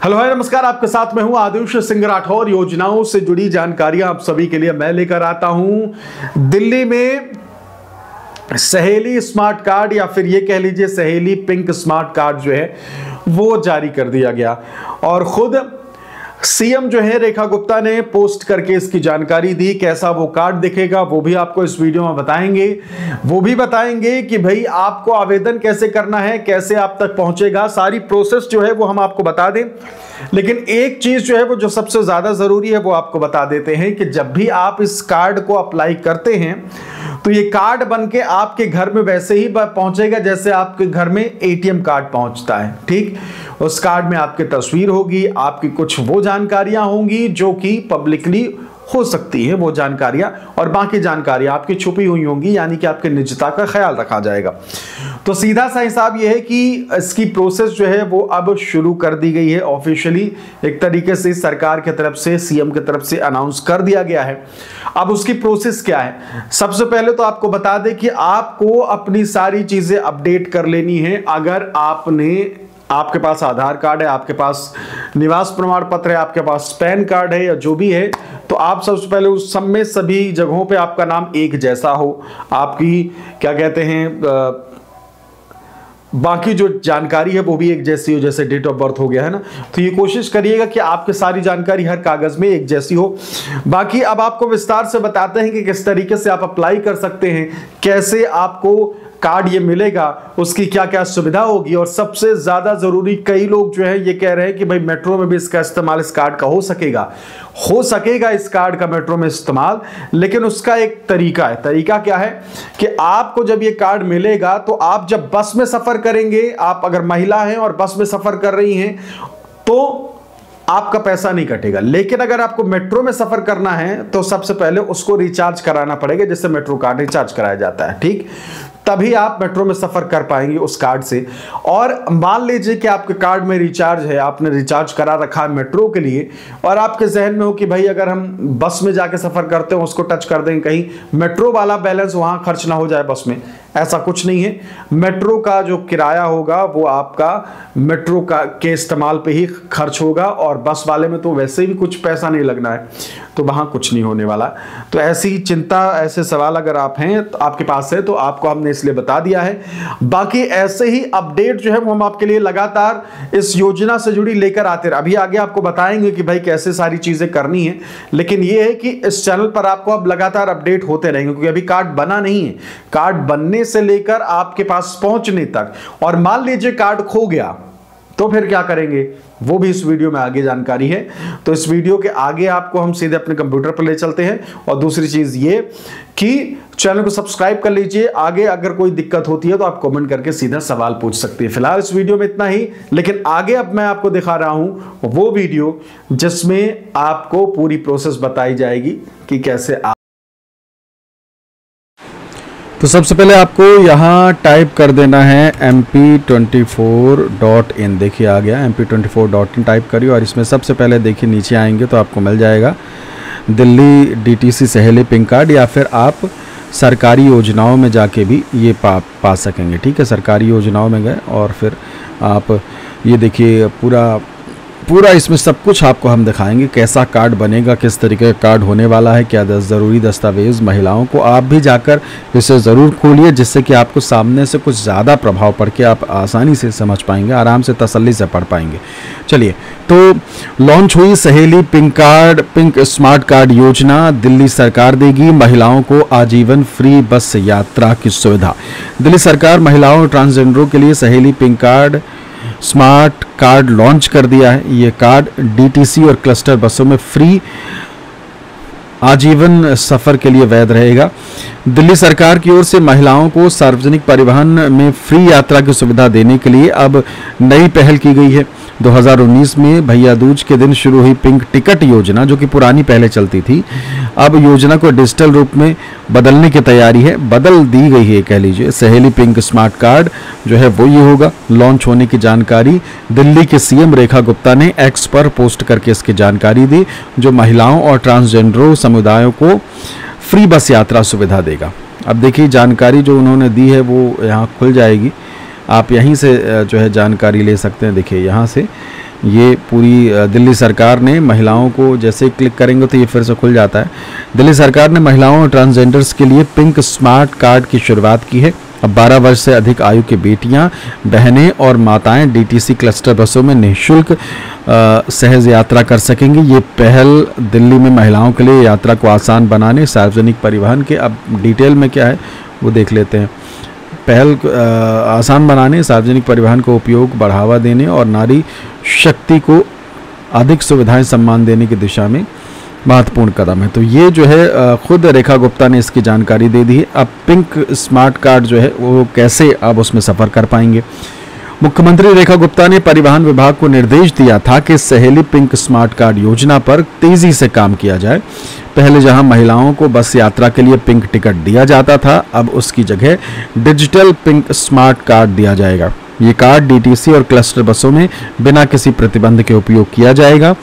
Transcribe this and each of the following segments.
Hello hi नमस्कार, आपके साथ मैं हूं आदित्य सिंह राठौर। योजनाओं से जुड़ी जानकारियां आप सभी के लिए मैं लेकर आता हूं। दिल्ली में सहेली स्मार्ट कार्ड या फिर ये कह लीजिए सहेली पिंक स्मार्ट कार्ड जो है वो जारी कर दिया गया और खुद सीएम जो है रेखा गुप्ता ने पोस्ट करके इसकी जानकारी दी। कैसा वो कार्ड दिखेगा वो भी आपको इस वीडियो में बताएंगे। वो भी बताएंगे कि भाई आपको आवेदन कैसे करना है, कैसे आप तक पहुंचेगा, सारी प्रोसेस जो है वो हम आपको बता दें। लेकिन एक चीज जो है वो जो सबसे ज्यादा जरूरी है वो आपको बता देते हैं कि जब भी आप इस कार्ड को अप्लाई करते हैं तो ये कार्ड बनके आपके घर में वैसे ही पहुंचेगा जैसे आपके घर में एटीएम कार्ड पहुंचता है। ठीक, उस कार्ड में आपकी तस्वीर होगी, आपकी कुछ वो जानकारियां होंगी जो कि पब्लिकली हो सकती है वो जानकारियां, और बाकी जानकारियां आपकी छुपी हुई होंगी, यानी कि आपकी निजता का ख्याल रखा जाएगा। तो सीधा सा हिसाब यह है कि इसकी प्रोसेस जो है वो अब शुरू कर दी गई है ऑफिशियली, एक तरीके से सरकार की तरफ से, सीएम की तरफ से अनाउंस कर दिया गया है। अब उसकी प्रोसेस क्या है, सबसे पहले तो आपको बता दें कि आपको अपनी सारी चीजें अपडेट कर लेनी है। अगर आपके पास आधार कार्ड है, आपके पास निवास प्रमाण पत्र है, आपके पास पैन कार्ड है या जो भी है, तो आप सबसे पहले उस सब में सभी जगहों पे आपका नाम एक जैसा हो, आपकी क्या कहते हैं बाकी जो जानकारी है वो भी एक जैसी हो, जैसे डेट ऑफ बर्थ हो गया है ना, तो ये कोशिश करिएगा कि आपकी सारी जानकारी हर कागज में एक जैसी हो। बाकी अब आपको विस्तार से बताते हैं कि किस तरीके से आप अप्लाई कर सकते हैं, कैसे आपको कार्ड ये मिलेगा, उसकी क्या क्या सुविधा होगी, और सबसे ज्यादा जरूरी कई लोग जो है ये कह रहे हैं कि भाई मेट्रो में भी इसका इस्तेमाल इस कार्ड का हो सकेगा इस कार्ड का मेट्रो में इस्तेमाल। लेकिन उसका एक तरीका है। तरीका क्या है कि आपको जब ये कार्ड मिलेगा तो आप जब बस में सफर करेंगे, आप अगर महिला हैं और बस में सफर कर रही हैं तो आपका पैसा नहीं कटेगा। लेकिन अगर आपको मेट्रो में सफर करना है तो सबसे पहले उसको रिचार्ज कराना पड़ेगा, जिससे मेट्रो कार्ड रिचार्ज कराया जाता है। ठीक, तभी आप मेट्रो में सफर कर पाएंगे उस कार्ड से। और मान लीजिए कि आपके कार्ड में रिचार्ज है, आपने रिचार्ज करा रखा है मेट्रो के लिए, और आपके जहन में हो कि भाई अगर हम बस में जाके सफर करते हैं उसको टच कर देंगे, कहीं मेट्रो वाला बैलेंस वहां खर्च ना हो जाए बस में। ऐसा कुछ नहीं है। मेट्रो का जो किराया होगा वो आपका मेट्रो के इस्तेमाल पे ही खर्च होगा, और बस वाले में तो वैसे भी कुछ पैसा नहीं लगना है, तो वहां कुछ नहीं होने वाला। तो ऐसी चिंता, ऐसे सवाल अगर आप हैं तो आपके पास है तो आपको हमने इसलिए बता दिया है। बाकी ऐसे ही अपडेट जो है वो हम आपके लिए लगातार इस योजना से जुड़ी लेकर आते रहे। अभी आगे आपको बताएंगे कि भाई कैसे सारी चीजें करनी है, लेकिन ये है कि इस चैनल पर आपको अब लगातार अपडेट होते रहेंगे, क्योंकि अभी कार्ड बना नहीं है। कार्ड बनने से लेकर आपके पास पहुंचने तक, और मान लीजिए कार्ड खो गया तो फिर क्या करेंगे वो भी इस वीडियो में आगे जानकारी है। तो इस वीडियो के आगे आपको हम सीधे अपने कंप्यूटर पर ले चलते हैं। और दूसरी चीज ये कि चैनल को सब्सक्राइब कर लीजिए। आगे अगर कोई दिक्कत होती है तो आप कमेंट करके सीधा सवाल पूछ सकते हैं। फिलहाल इस वीडियो में इतना ही, लेकिन आगे अब मैं आपको दिखा रहा हूं वो वीडियो जिसमें आपको पूरी प्रोसेस बताई जाएगी कि कैसे आप। तो सबसे पहले आपको यहाँ टाइप कर देना है mp24.in। देखिए आ गया mp24.in, टाइप करिए और इसमें सबसे पहले देखिए नीचे आएंगे तो आपको मिल जाएगा दिल्ली डीटीसी सहेली पिंक कार्ड, या फिर आप सरकारी योजनाओं में जाके भी ये पा सकेंगे। ठीक है, सरकारी योजनाओं में गए और फिर आप ये देखिए पूरा इसमें सब कुछ आपको हम दिखाएंगे, कैसा कार्ड बनेगा, किस तरीके का कार्ड होने वाला है, क्या ज़रूरी दस्तावेज़ महिलाओं को। आप भी जाकर इसे ज़रूर खोलिए, जिससे कि आपको सामने से कुछ ज़्यादा प्रभाव पड़ के आप आसानी से समझ पाएंगे, आराम से तसल्ली से पढ़ पाएंगे। चलिए, तो लॉन्च हुई सहेली पिंक स्मार्ट कार्ड योजना। दिल्ली सरकार देगी महिलाओं को आजीवन फ्री बस यात्रा की सुविधा। दिल्ली सरकार महिलाओं और ट्रांसजेंडरों के लिए सहेली pink card smart card launch कर दिया है। ये कार्ड डीटीसी और क्लस्टर बसों में फ्री आजीवन सफर के लिए वैध रहेगा। दिल्ली सरकार की ओर से महिलाओं को सार्वजनिक परिवहन में फ्री यात्रा की सुविधा देने के लिए अब नई पहल की गई है। 2019 में भैया दूज के दिन शुरू हुई पिंक टिकट योजना, जो कि पुरानी पहले चलती थी, अब योजना को डिजिटल रूप में बदलने की तैयारी है, बदल दी गई है कह लीजिए। सहेली पिंक स्मार्ट कार्ड जो है वो ये होगा। लॉन्च होने की जानकारी दिल्ली के सीएम रेखा गुप्ता ने एक्स पर पोस्ट करके इसकी जानकारी दी, जो महिलाओं और ट्रांसजेंडरों समुदायों को फ्री बस यात्रा सुविधा देगा। अब देखिए जानकारी जो उन्होंने दी है वो यहाँ खुल जाएगी आप यहीं से जो है जानकारी ले सकते हैं। देखिए यहाँ से ये पूरी दिल्ली सरकार ने महिलाओं को, जैसे क्लिक करेंगे तो ये फिर से खुल जाता है। दिल्ली सरकार ने महिलाओं और ट्रांसजेंडर्स के लिए पिंक स्मार्ट कार्ड की शुरुआत की है। अब 12 वर्ष से अधिक आयु की बेटियां, बहनें और माताएं डीटीसी क्लस्टर बसों में निःशुल्क सहज यात्रा कर सकेंगी। ये पहल दिल्ली में महिलाओं के लिए यात्रा को आसान बनाने, सार्वजनिक परिवहन के, अब डिटेल में क्या है वो देख लेते हैं। पहल आसान बनाने, सार्वजनिक परिवहन को उपयोग बढ़ावा देने और नारी शक्ति को अधिक सुविधाएं सम्मान देने की दिशा में महत्वपूर्ण कदम है। तो ये जो है खुद रेखा गुप्ता ने इसकी जानकारी दे दी है। अब पिंक स्मार्ट कार्ड जो है वो कैसे अब उसमें सफ़र कर पाएंगे। मुख्यमंत्री रेखा गुप्ता ने परिवहन विभाग को निर्देश दिया था कि सहेली पिंक स्मार्ट कार्ड योजना पर तेजी से काम किया जाए। पहले जहां महिलाओं को बस यात्रा के लिए पिंक टिकट दिया जाता था, अब उसकी जगह डिजिटल पिंक स्मार्ट कार्ड दिया जाएगा। ये कार्ड डीटीसी और क्लस्टर बसों में बिना किसी प्रतिबंध के उपयोग किया जाएगा।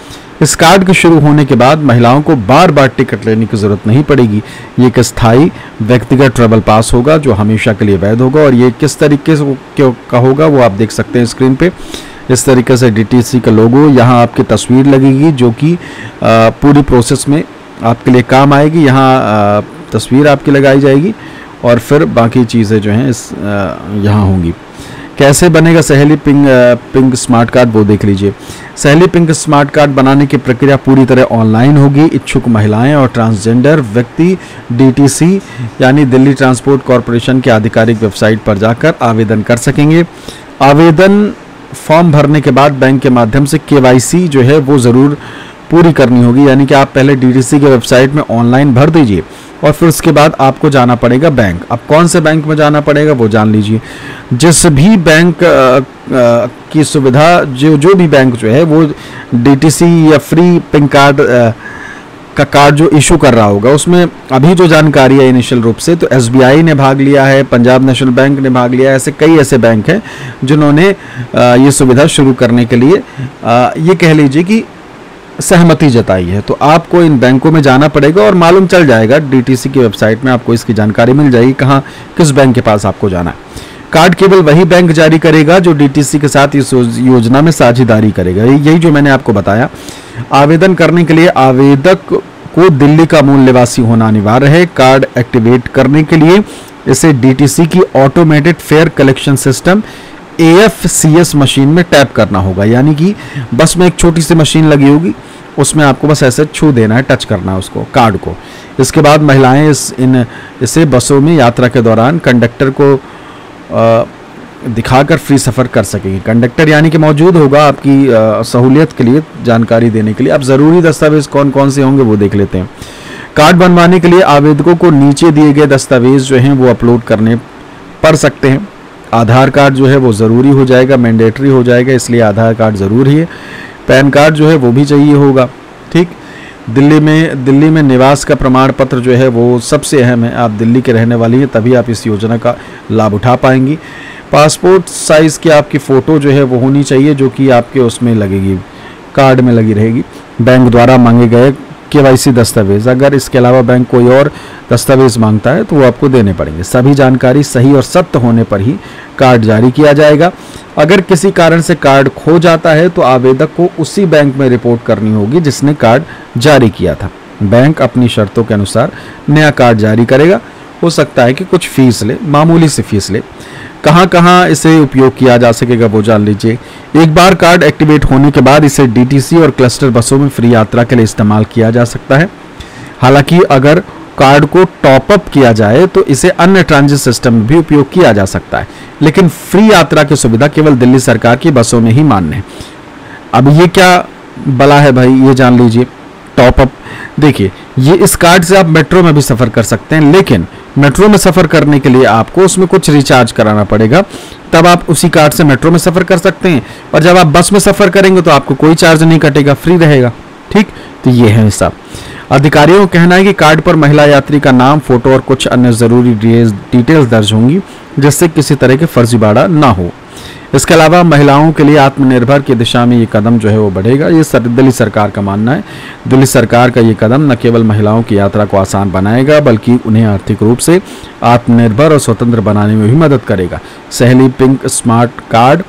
इस कार्ड के शुरू होने के बाद महिलाओं को बार बार टिकट लेने की जरूरत नहीं पड़ेगी। ये एक स्थायी व्यक्तिगत ट्रैवल पास होगा जो हमेशा के लिए वैध होगा। और ये किस तरीके से का होगा वो आप देख सकते हैं स्क्रीन पे। इस तरीके से डीटीसी का लोगो, यहाँ आपकी तस्वीर लगेगी जो कि पूरी प्रोसेस में आपके लिए काम आएगी। यहाँ तस्वीर आपकी लगाई जाएगी और फिर बाकी चीज़ें जो हैं इस यहाँ होंगी। कैसे बनेगा सहेली पिंक स्मार्ट कार्ड वो देख लीजिए। सहेली पिंक स्मार्ट कार्ड बनाने की प्रक्रिया पूरी तरह ऑनलाइन होगी। इच्छुक महिलाएं और ट्रांसजेंडर व्यक्ति डीटीसी यानी दिल्ली ट्रांसपोर्ट कॉरपोरेशन के आधिकारिक वेबसाइट पर जाकर आवेदन कर सकेंगे। आवेदन फॉर्म भरने के बाद बैंक के माध्यम से केवाईसी जो है वो ज़रूर पूरी करनी होगी। यानी कि आप पहले डीटीसी के वेबसाइट में ऑनलाइन भर दीजिए और फिर उसके बाद आपको जाना पड़ेगा बैंक। अब कौन से बैंक में जाना पड़ेगा वो जान लीजिए। जिस भी बैंक की सुविधा जो भी बैंक जो है वो डीटीसी या फ्री पिंक कार्ड का कार्ड जो इशू कर रहा होगा, उसमें अभी जो जानकारी है इनिशियल रूप से तो एसबीआई ने भाग लिया है, पंजाब नेशनल बैंक ने भाग लिया है। ऐसे कई ऐसे बैंक हैं जिन्होंने ये सुविधा शुरू करने के लिए ये कह लीजिए कि सहमति जताई है। तो आपको इन बैंकों में जाना पड़ेगा और मालूम चल जाएगा, डीटीसी की वेबसाइट में आपको इसकी जानकारी मिल जाएगी कहाँ किस बैंक के पास आपको जाना है। कार्ड केवल वही बैंक जारी करेगा जो डीटीसी के साथ इस योजना में साझेदारी करेगा। यही जो मैंने आपको बताया। आवेदन करने के लिए आवेदक को दिल्ली का मूल निवासी होना अनिवार्य है। कार्ड एक्टिवेट करने के लिए इसे डीटीसी की automated fair collection system AFCS machine में टैप करना होगा। यानी कि बस में एक छोटी सी मशीन लगी होगी, उसमें आपको बस ऐसे छू देना है, टच करना है उसको, कार्ड को। इसके बाद महिलाएं इसे बसों में यात्रा के दौरान कंडक्टर को दिखाकर फ्री सफ़र कर सकेंगे। कंडक्टर यानी कि मौजूद होगा आपकी सहूलियत के लिए, जानकारी देने के लिए। अब ज़रूरी दस्तावेज़ कौन कौन से होंगे वो देख लेते हैं। कार्ड बनवाने के लिए आवेदकों को नीचे दिए गए दस्तावेज़ जो हैं वो अपलोड करने पड़ सकते हैं। आधार कार्ड जो है वो ज़रूरी हो जाएगा, मैंडेटरी हो जाएगा, इसलिए आधार कार्ड ज़रूरी है। पैन कार्ड जो है वो भी चाहिए होगा। ठीक, दिल्ली में निवास का प्रमाण पत्र जो है वो सबसे अहम है। आप दिल्ली के रहने वाली हैं तभी आप इस योजना का लाभ उठा पाएंगी। पासपोर्ट साइज़ की आपकी फ़ोटो जो है वो होनी चाहिए जो कि आपके उसमें लगेगी, कार्ड में लगी रहेगी। बैंक द्वारा मांगे गए केवाईसी दस्तावेज, अगर इसके अलावा बैंक कोई और दस्तावेज मांगता है तो वो आपको देने पड़ेंगे। सभी जानकारी सही और सत्य होने पर ही कार्ड जारी किया जाएगा। अगर किसी कारण से कार्ड खो जाता है तो आवेदक को उसी बैंक में रिपोर्ट करनी होगी जिसने कार्ड जारी किया था। बैंक अपनी शर्तों के अनुसार नया कार्ड जारी करेगा। हो सकता है कि कुछ फीस ले, मामूली सी फीस ले। कहाँ कहाँ इसे उपयोग किया जा सकेगा वो जान लीजिए। एक बार कार्ड एक्टिवेट होने के बाद इसे डीटीसी और क्लस्टर बसों में फ्री यात्रा के लिए इस्तेमाल किया जा सकता है। हालांकि अगर कार्ड को टॉप अप किया जाए तो इसे अन्य ट्रांजिट सिस्टम में भी उपयोग किया जा सकता है, लेकिन फ्री यात्रा की सुविधा केवल दिल्ली सरकार की बसों में ही मान्य है। अब ये क्या बला है भाई, ये जान लीजिए। टॉप अप, देखिए ये इस कार्ड से आप मेट्रो में भी सफ़र कर सकते हैं, लेकिन मेट्रो में सफ़र करने के लिए आपको उसमें कुछ रिचार्ज कराना पड़ेगा, तब आप उसी कार्ड से मेट्रो में सफ़र कर सकते हैं। और जब आप बस में सफ़र करेंगे तो आपको कोई चार्ज नहीं कटेगा, फ्री रहेगा। ठीक, तो ये है हिसाब। अधिकारियों का कहना है कि कार्ड पर महिला यात्री का नाम, फोटो और कुछ अन्य ज़रूरी डिटेल्स दर्ज होंगी जिससे किसी तरह के फर्जीवाड़ा ना हो। इसके अलावा महिलाओं के लिए आत्मनिर्भर की दिशा में ये कदम जो है वो बढ़ेगा। ये दिल्ली सरकार का मानना है। दिल्ली सरकार का ये कदम न केवल महिलाओं की यात्रा को आसान बनाएगा बल्कि उन्हें आर्थिक रूप से आत्मनिर्भर और स्वतंत्र बनाने में भी मदद करेगा। सहेली पिंक स्मार्ट कार्ड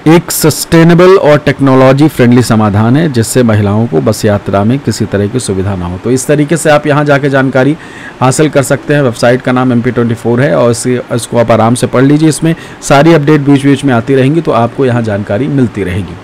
एक सस्टेनेबल और टेक्नोलॉजी फ्रेंडली समाधान है जिससे महिलाओं को बस यात्रा में किसी तरह की सुविधा ना हो। तो इस तरीके से आप यहाँ जाके जानकारी हासिल कर सकते हैं। वेबसाइट का नाम MP24 है और इसको आप आराम से पढ़ लीजिए। इसमें सारी अपडेट बीच बीच में आती रहेंगी तो आपको यहाँ जानकारी मिलती रहेगी।